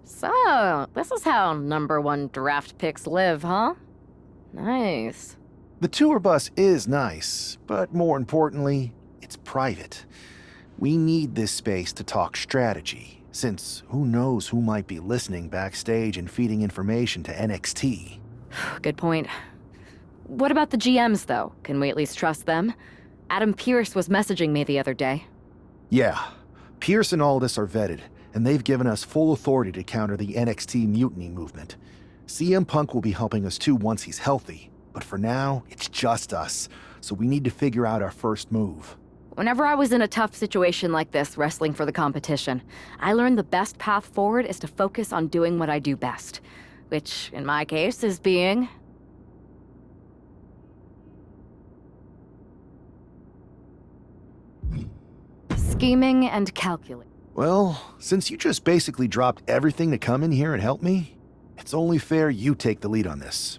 So, this is how #1 draft picks live, huh? Nice. The tour bus is nice, but more importantly, it's private. We need this space to talk strategy, since who knows who might be listening backstage and feeding information to NXT. Good point. What about the GMs, though? Can we at least trust them? Adam Pearce was messaging me the other day. Yeah, Pierce and Aldis are vetted, and they've given us full authority to counter the NXT mutiny movement. CM Punk will be helping us too once he's healthy, but for now, it's just us, so we need to figure out our first move. Whenever I was in a tough situation like this, wrestling for the competition, I learned the best path forward is to focus on doing what I do best. Which, in my case, is being... scheming and calculating. Well, since you just basically dropped everything to come in here and help me, it's only fair you take the lead on this.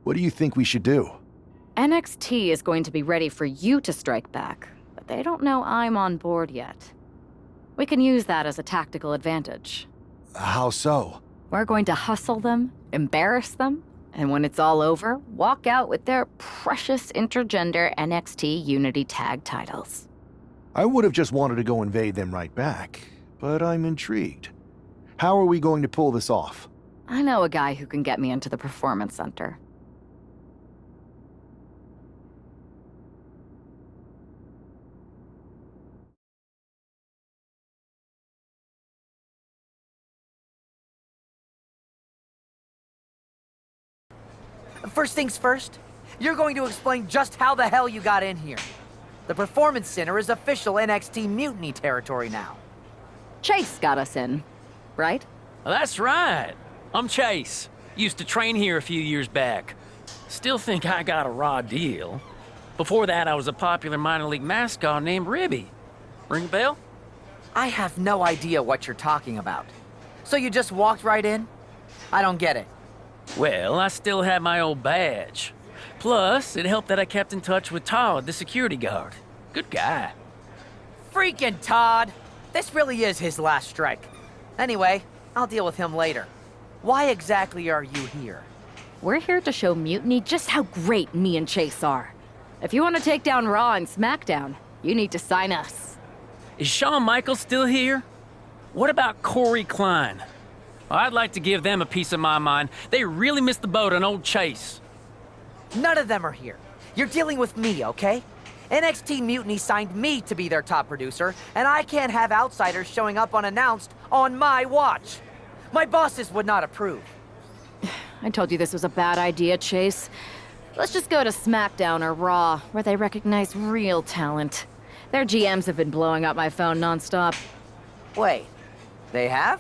What do you think we should do? NXT is going to be ready for you to strike back, but they don't know I'm on board yet. We can use that as a tactical advantage. How so? We're going to hustle them, embarrass them, and when it's all over, walk out with their precious intergender NXT Unity Tag titles. I would have just wanted to go invade them right back, but I'm intrigued. How are we going to pull this off? I know a guy who can get me into the Performance Center. First things first, you're going to explain just how the hell you got in here. The Performance Center is official NXT mutiny territory now. Chase got us in, right? That's right. I'm Chase. Used to train here a few years back. Still think I got a raw deal. Before that, I was a popular minor league mascot named Ribby. Ring a bell? I have no idea what you're talking about. So you just walked right in? I don't get it. Well, I still had my old badge. Plus, it helped that I kept in touch with Todd, the security guard. Good guy. Freaking Todd! This really is his last strike. Anyway, I'll deal with him later. Why exactly are you here? We're here to show Mutiny just how great me and Chase are. If you want to take down Raw and SmackDown, you need to sign us. Is Shawn Michaels still here? What about Corey Klein? I'd like to give them a piece of my mind. They really missed the boat on old Chase. None of them are here. You're dealing with me, okay? NXT Mutiny signed me to be their top producer, and I can't have outsiders showing up unannounced on my watch. My bosses would not approve. I told you this was a bad idea, Chase. Let's just go to SmackDown or Raw, where they recognize real talent. Their GMs have been blowing up my phone nonstop. Wait, they have?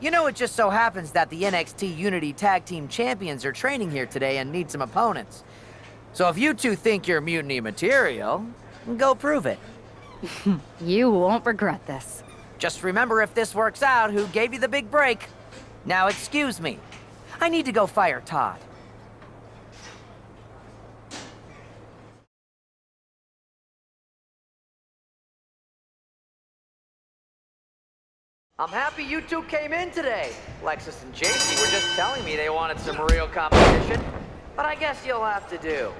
You know, it just so happens that the NXT Unity Tag Team Champions are training here today and need some opponents. So if you two think you're mutiny material, go prove it. You won't regret this. Just remember, if this works out, who gave you the big break. Now excuse me. I need to go fire Todd. I'm happy you two came in today. Lexus and JC were just telling me they wanted some real competition, but I guess you'll have to do.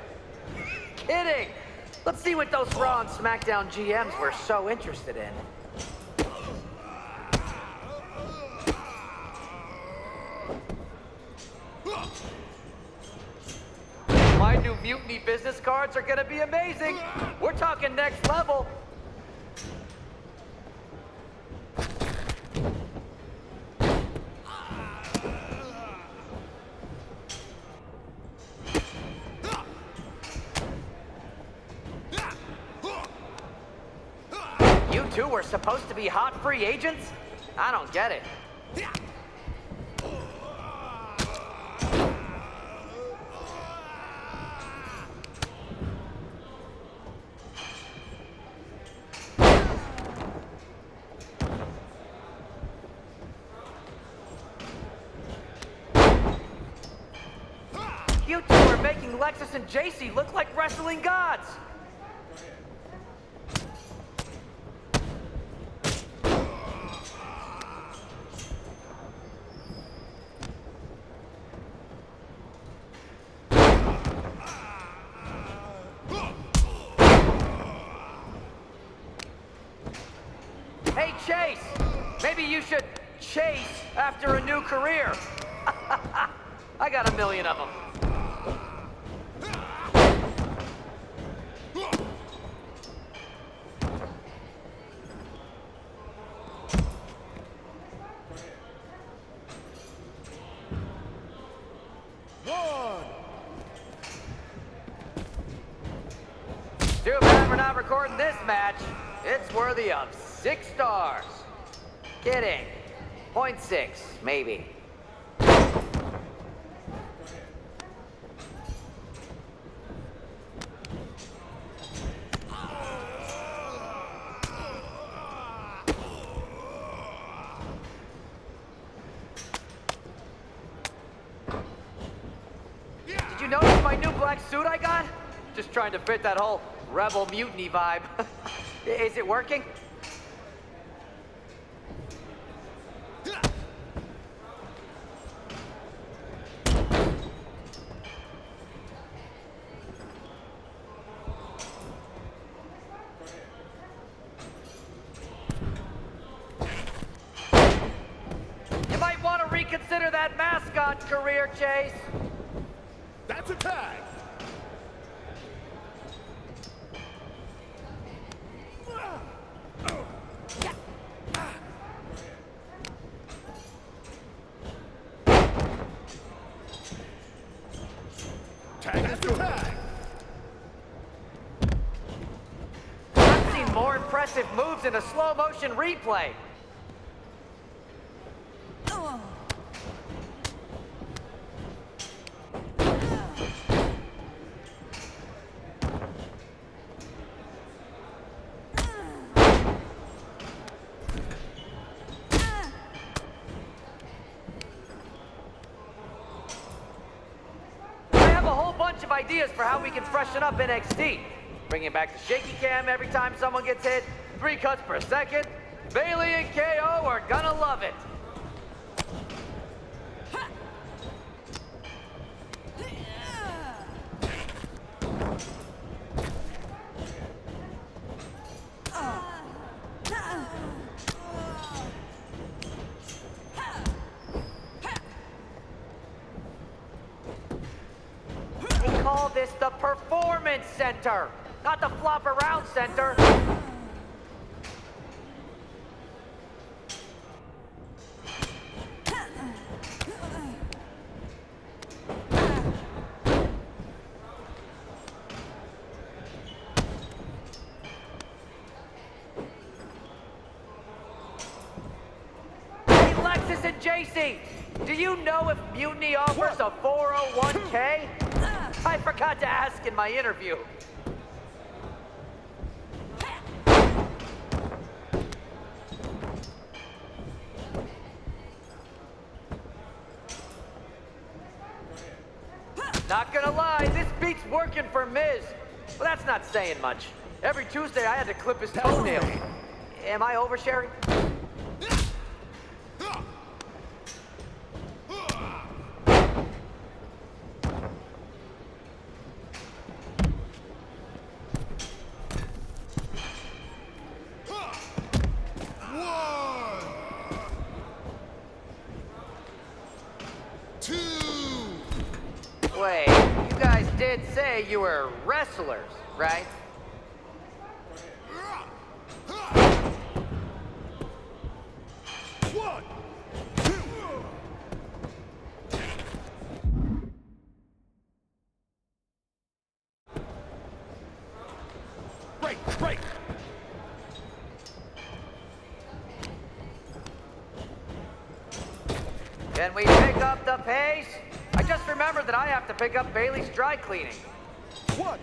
Kidding! Let's see what those Raw and SmackDown GMs were so interested in. My new Mutiny business cards are gonna be amazing. We're talking next level. You two were supposed to be hot free agents? I don't get it. You two are making Lexus and JC look like wrestling gods. Hey, Chase! Maybe you should chase after a new career. I got a million of them. Too bad we're not recording this match. It's worthy of 6 stars. Kidding. 0.6, maybe. Did you notice my new black suit I got? Just trying to fit that whole rebel mutiny vibe. Is it working? You might want to reconsider that mascot career, Chase. That's a tag. Tag after tag. I've seen more impressive moves in a slow motion replay. I have a whole bunch of ideas for how we can freshen up NXT. Bringing back the shaky cam every time someone gets hit, 3 cuts per second. Bailey and KO are gonna love it. They call this the Performance Center, not the Flop Around Center. Hey, Lexus and JC, do you know if Mutiny offers a 401k? I forgot to ask in my interview. Not gonna lie, this beat's working for Miz. Well, that's not saying much. Every Tuesday I had to clip his toenails. Am I oversharing? Wait, you guys did say you were wrestlers, right? Break. Can we pick up the pace? I just remembered that I have to pick up Bailey's dry cleaning. What?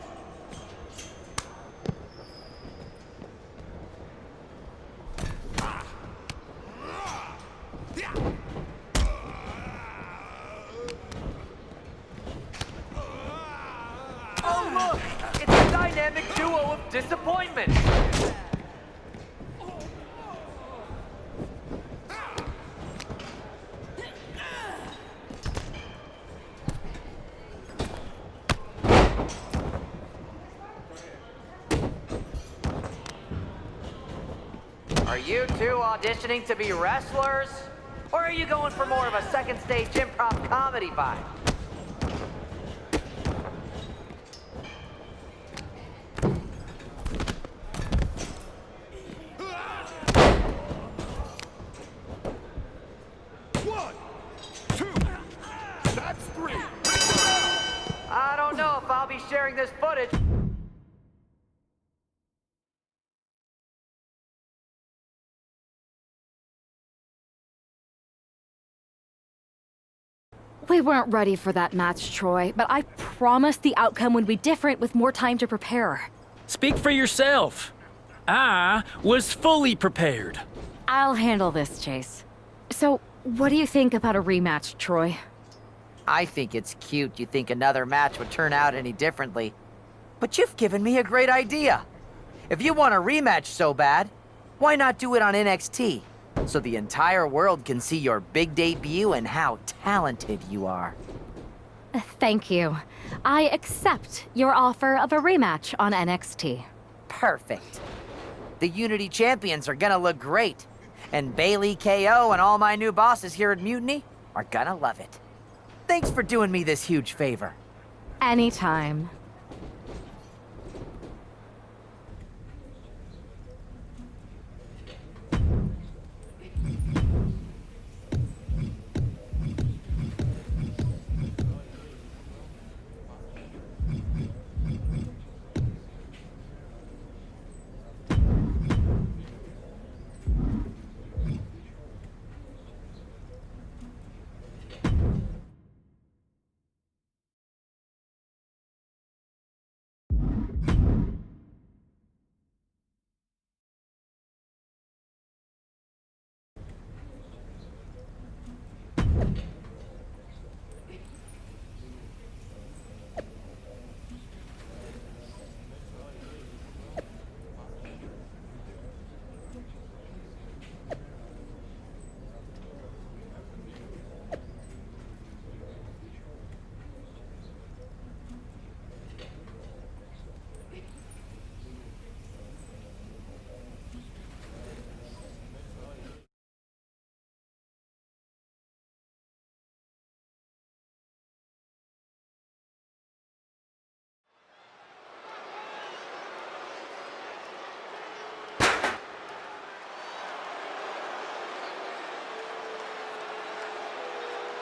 Oh, look! It's a dynamic duo of disappointment! Are you two auditioning to be wrestlers? Or are you going for more of a second stage improv comedy vibe? One, two, that's three. I don't know if I'll be sharing this footage. We weren't ready for that match, Troy, but I promise the outcome would be different with more time to prepare. Speak for yourself. I was fully prepared. I'll handle this, Chase. So, what do you think about a rematch, Troy? I think it's cute you think another match would turn out any differently. But you've given me a great idea. If you want a rematch so bad, why not do it on NXT? So the entire world can see your big debut and how talented you are. Thank you. I accept your offer of a rematch on NXT. Perfect. The Unity champions are gonna look great. And Bailey, KO, and all my new bosses here at Mutiny are gonna love it. Thanks for doing me this huge favor. Anytime.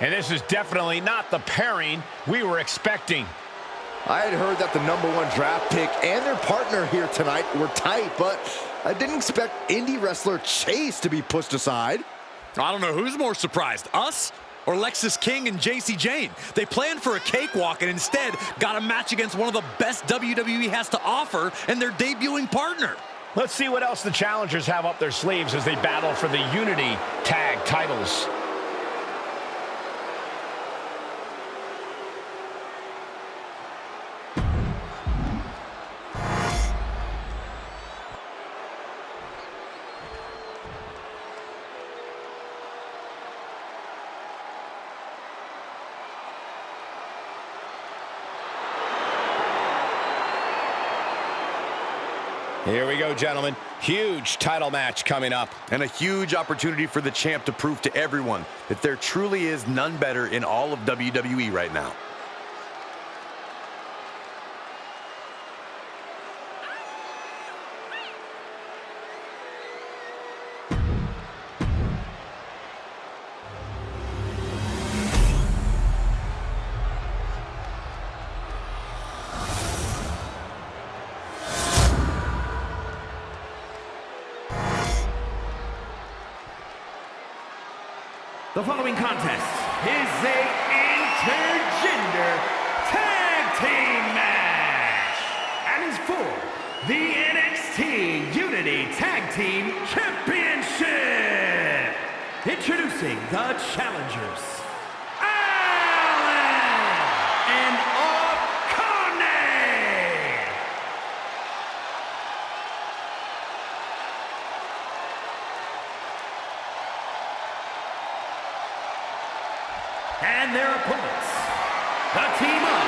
And this is definitely not the pairing we were expecting. I had heard that the #1 draft pick and their partner here tonight were tight, but I didn't expect indie wrestler Chase to be pushed aside. I don't know who's more surprised, us or Lexis King and JC Jane. They planned for a cakewalk and instead got a match against one of the best WWE has to offer and their debuting partner. Let's see what else the challengers have up their sleeves as they battle for the Unity Tag titles. Here we go, gentlemen. Huge title match coming up. And a huge opportunity for the champ to prove to everyone that there truly is none better in all of WWE right now. The following contest is a intergender tag team match and is for the NXT Unity Tag Team Championship. Introducing the challengers, Alan and O'Connor. And their opponents, the team of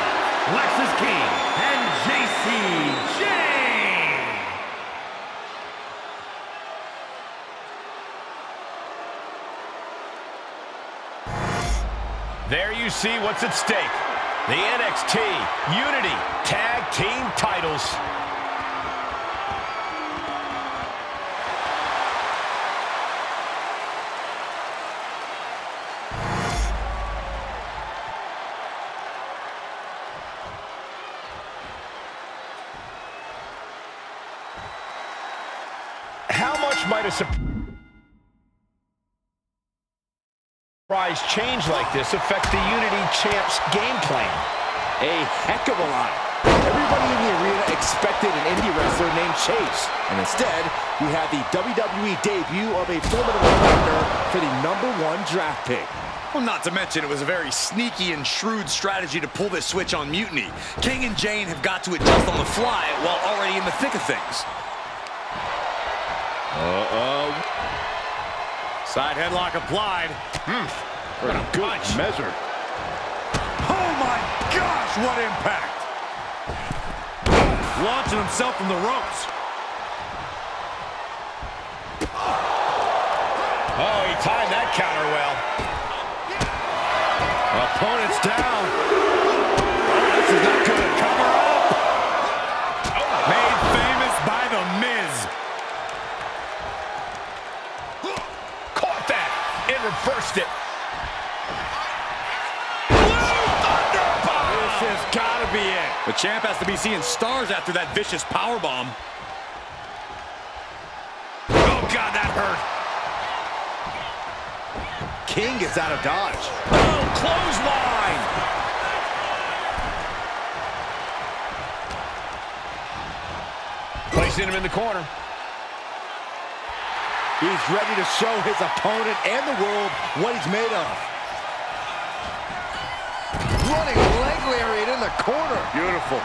Lexis King and JC Jane. you see what's at stake. The NXT Unity Tag Team titles. How much might a surprise change like this affect the Unity Champ's game plan? A heck of a lot. Everybody in the arena expected an indie wrestler named Chase, and instead, we had the WWE debut of a formidable partner for the #1 draft pick. Well, not to mention, it was a very sneaky and shrewd strategy to pull this switch on Mutiny. King and Jane have got to adjust on the fly while already in the thick of things. Side headlock applied. For a good measure. Oh my gosh, what impact! Launching himself from the ropes. Oh, he timed that counter well. Opponent's down. This is not good. Cover up. Made famous by The Miz. Caught that and reversed it. This has got to be it. The champ has to be seeing stars after that vicious powerbomb. Oh, God, that hurt. King gets out of dodge. Oh, clothesline! Placing him in the corner. He's ready to show his opponent and the world what he's made of. Running leg lariat in the corner. Beautiful.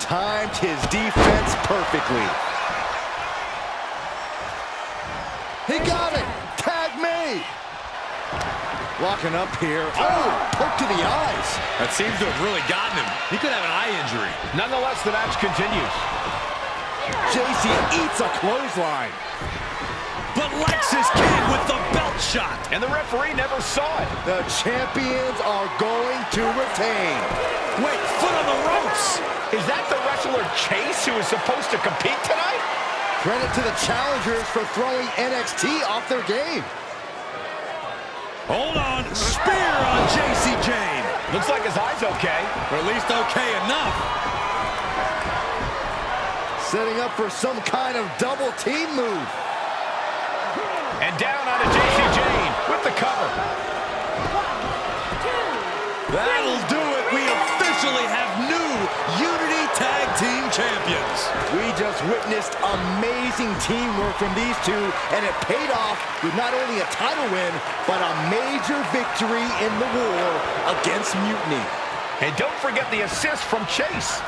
Timed his defense perfectly. He got it! Tag me! Locking up here. Oh, poke to the eyes. That seems to have really gotten him. He could have an eye injury. Nonetheless, the match continues. JC eats a clothesline. But Lexus King with the belt shot. And the referee never saw it. The champions are going to retain. Wait, foot on the ropes. Is that the wrestler Chase who is supposed to compete tonight? Credit to the challengers for throwing NXT off their game. Hold on. Spear on JC Jane. Looks like his eye's okay. Or at least okay enough. Setting up for some kind of double team move. And down onto JC Jane with the cover. That'll do it. We officially have new Unity Tag Team Champions. We just witnessed amazing teamwork from these two, and it paid off with not only a title win, but a major victory in the war against Mutiny. And don't forget the assist from Chase.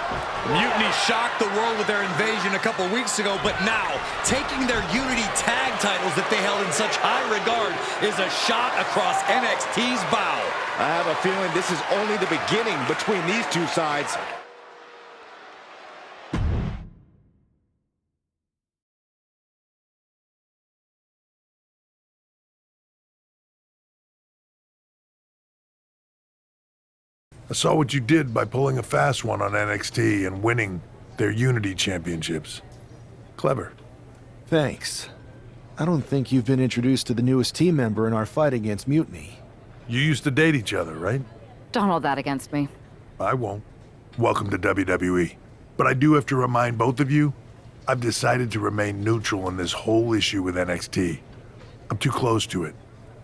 Mutiny shocked the world with their invasion a couple weeks ago, but now, taking their Unity Tag titles that they held in such high regard is a shot across NXT's bow. I have a feeling this is only the beginning between these two sides. I saw what you did by pulling a fast one on NXT and winning their Unity championships. Clever. Thanks. I don't think you've been introduced to the newest team member in our fight against Mutiny. You used to date each other, right? Don't hold that against me. I won't. Welcome to WWE. But I do have to remind both of you, I've decided to remain neutral in this whole issue with NXT. I'm too close to it.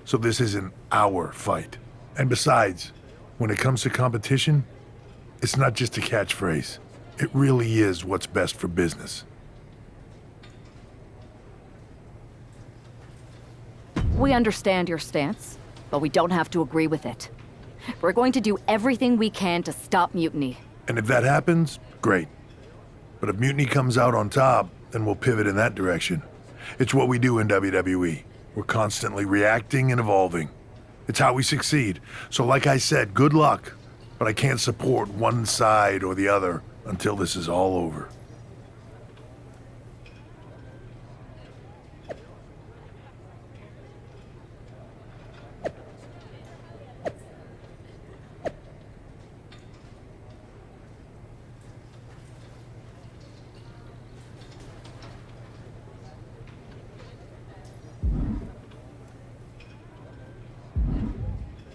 So this isn't our fight. And besides, when it comes to competition, it's not just a catchphrase. It really is what's best for business. We understand your stance, but we don't have to agree with it. We're going to do everything we can to stop Mutiny. And if that happens, great. But if Mutiny comes out on top, then we'll pivot in that direction. It's what we do in WWE. We're constantly reacting and evolving. It's how we succeed. So like I said, good luck. But I can't support one side or the other until this is all over.